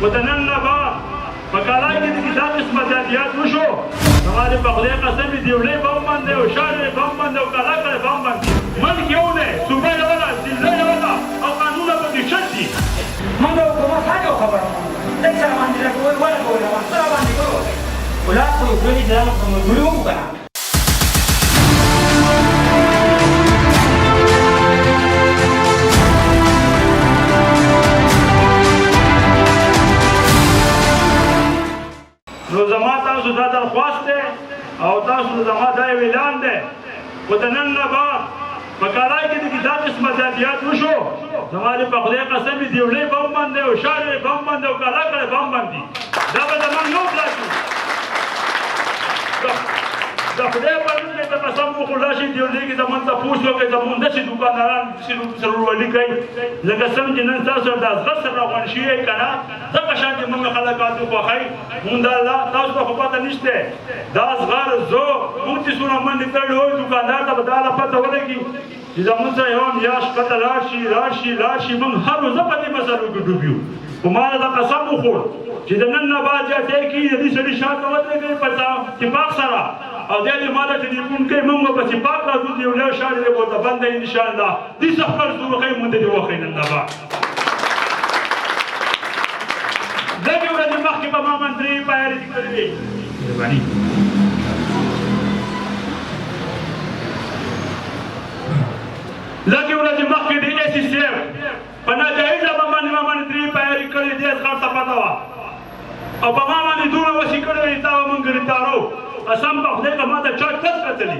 ودنن نه بعد په کاله کې د دا قسمه زیاتیات وشو زما د په خدای قسم دې دیولې بم باندې او شاړې بم باندې او کاله کړې بم باندې ملک یو دی صوبه یو ده ضلع یو ده او قانونه پکې شل دي موږ د حکومت هغه خبره دې سره باندې راکوي ولا کوي سره باندې کوي ولا خو دوی دا مجبور وکړه نو زما تاسو دا درخواست دی او تاسو زما دا اعلان دی خو د نن نه بعد په کاله کې د دا قسمه زیاتیات وشو زما د په خدای قسم دې دیولې بم باندې او شاړې بم باندې او کاله کړې بم باندې دا به زموږ یو خلاص د خدای په نوم دې ته قسم وخورو راشي دیولې کې زموږ تپوس وکړئ زموږ داسې دوکانداران سرورولي کوي لکه څنګه چې نن تاسو د اصغر سره روان شوي که نه دغه شان چې موږ خلک کاتو خوښوي مونږ د الله تاسو ته خو پته نشته دا اصغر زه موږ چې څومره منډې تړلې وي دوکاندار ته به دا له پته ولګي چې زموږ سره یوه میاشت کته لاړ شي موږ هر ورځ په دې مسلو کې ډوب یو خو ما دا قسم وخوړ چې د نن نه بعد زیاتې کېږي د دې سړي شاته ودرېږئ په اتفاق سره او دې ما ته ټلیفون کوي موږ به اتفاق راځو د یو لوی شاړې دی ورته بند دی انشاءالله دې څه خپل زور وښیي مونږ ته دې وښیي نن نه بعد لږې ورځې مخکې به ما منتري پایرې کړې وې مهرباني لږې ورځې مخکې د اې سي صاحب په ناجایزه به باندې ما منتري پایرې کړې دې اصغر ته پته وه او په ما باندې دومره وسې کړې وې تا به مونږ ګرفتارو قسم په خدای که ما ته چا کس کتلي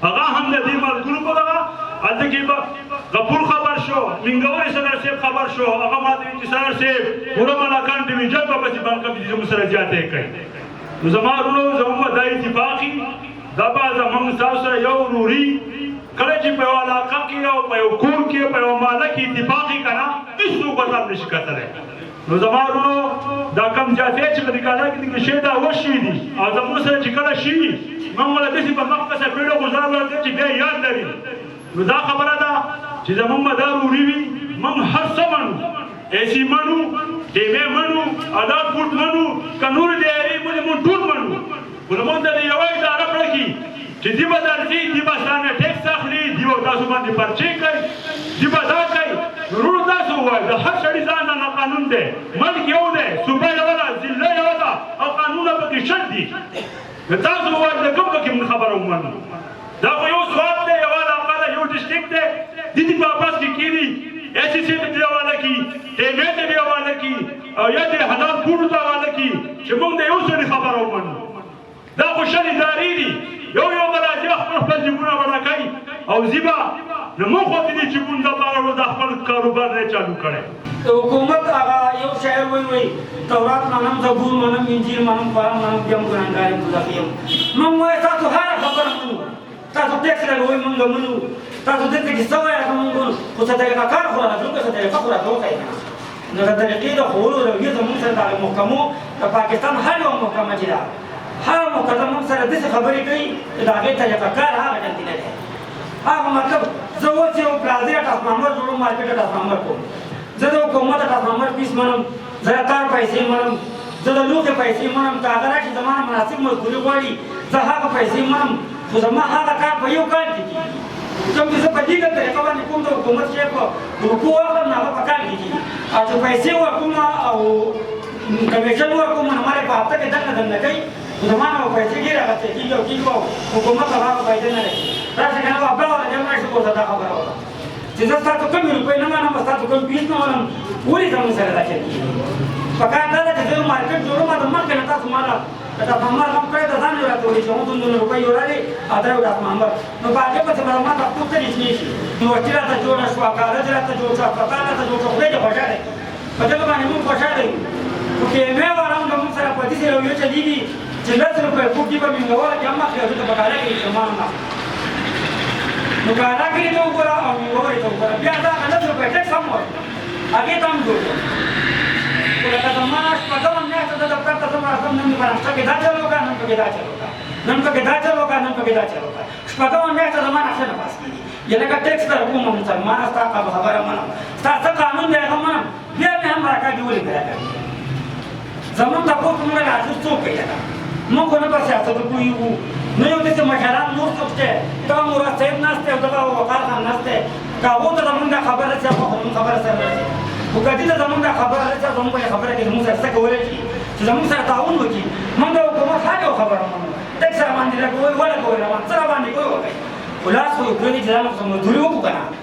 هغه هم د دې ملګرو په دغه هلته کې به غفور خبر شو منګوري صدر صاحب خبر شو هغه ما ته ویل چې صدر صاحب پوره ملاکان ډویژن به پسې بند کړي چې زموږ سره زیاتې کوي نو زما وروڼو زموږ به دا اتفاقي دا به زموږ ستاسو سره یو وروري کله چې په یوه علاقه کې او په یو کور کې په یوه محله کې اتفاقي که نه هېڅوک به ځان نشي کتلی نو زما وروڼو دا کم جاتې چې په دې کاله کې دغه شی دا وشوي دي او زموږ سره چې کله شي موږ له داسې په مخ پسې پیړو ګزار ورکړي چې بیا یاد لري نو دا خبره ده چې زموږ به دا وروري وي موږ هر څه منو اے سي منو ډیوې منو آداب کوټ منو که نورې دیارې منې مونږ ټول منو خو لمونځ ته د یوه اداره پرېږي چې دی به درځي دی به ستانه ټیکس اخلي دی به تاسو باندې پرچې کوي دی به دا کوي وروڼو تاسو ووایئ د هر سړي ځان نه قانون دی ملک یو دی صوبه یوه ده ضلع یوه ده او قانونه پکې شل دي تاسو ووایئ د کوم پکې مونږ خبره ومنو دا خو یو سواد دی یوه علاقه ده یو ډسټرکټ دی دې دې په واپس کې کېدي اې سي سي ته دې حواله کړي ټیمې ته دې حواله کړي او یا دې حلال فوډو ته حواله کړي چې مونږ د یو سړي خبره ومنو دا خو شل ادارې دي یو به راځي خپل جیبونه به راکوي او ځي به نو موږ خو دې جیبونو دپاره د خپل کاروبار نه چالو کړی د حکومت هغه یو شاعر وایي تورات منم زبور منم انجیل منم قرآن منم بیا موږ ګنهګار یم مذاق یم موږ وایو تاسو هره خبره منو تاسو ټیکس لګوئ موږ منو تاسو دلته کې څه وایه که موږ منو خو څه طریقه کار خو راځو که څه طریقه خو راته وښایي نو د طریقې د ښوولو رویې زموږ سره د محکمو د پاکستان هر یوه محکمه چې ده هر محکمه موږ سره داسې خبرې کوي چې د هغې طریقه کار هغه ډنګې نه دی هغه مطلب زه اوس یو پلازې ټرانسفارمر جوړوم مارکېټ ټرانسفارمر کوم زه د حکومت ټرانسفارمر فیس منم زه د کار پیسې منم زه د لوښې پیسې منم که هغه راشي زما نه مناسب مزدوري غواړي زه هغه پیسې منم خو زما هغه کار په یو کال کې کېږي کوم چې زه په لیګل طریقه باندې کوم د حکومت شی په روپو واخلم نو هغه په کال کې کېږي او چې پیسې ورکوم او کمیشن ورکوم نو ما په هفته کې دنده کوي خو زما نه به پیسې ډېرې اخیستې کېږي او کېږي او حکومت ته هغه فایده نه لري راشي که نه به بله ورځ هم راشي ورته دا خبره وکړه چې زه ستاسو کمې روپۍ نه منم ستاسو کم فیس نه منم ولې زموږ سره دا چل کېږي پکار دا ده چې زه یو مارکېټ جوړوم د مخکې نه تاسو ما له ټرانسفارمر هم کړی د ځان یې راته وایي چې مونږ دومره روپۍ جوړلې او دا یو ټرانسفارمر نو په هغې پسې به ما ته پوښتنې شنې شي یونیورسټي راته جوړه شوه کالج راته جوړ شو اسپتال راته جوړ شو خدای دې خوشحاله وي په دغه باندې مونږ خوشحاله یو خو کیمیا والا هم زموږ سره په داسې رویو چلېږي چې لس روپۍ فوټ دي به منګوله چې هم اخلي او دلته په ډاله کې استعمال نه نو که راکړې ته وګوره او منګورې ته وګوره بیا دا هغه لس روپۍ ټیکس هم ورکړه هغې ته هم جوړ کړه خو لکه زما شپږمه میاشته زه دفتر ته ځم راځم نن مې په نقشه کې دا چل وکړه نن پکې دا چل وکړه نن پکې دا چل وکړه نن پکې دا چل وکړه شپږمه میاشته زما نقشه نه پاس کېږي یا لکه ټیکس در کوم مسلمانه ستا خبره منم ستا څه قانون دی هغه منم بیا مې هم راکاږي ولې مې راکاږي زمون تاسو موږ راځو څوک یې موږ نه په سیاست کې یو نه یو د مشران نور څوک ته دا مراد صاحب ناشته او دا وقار خان ناشته کا و ته زمونږ خبره څه خبره سره وکړي ته زمونږ خبره څه زمونږ خبره کې موږ سره کولای شي چې زمونږ سره تعاون وکړي موږ د حکومت هغه خبره مونږ تک سره باندې راکوي ولا کوي سره باندې کوي خلاص خو یو کلی ځان خو مزدوري وکړه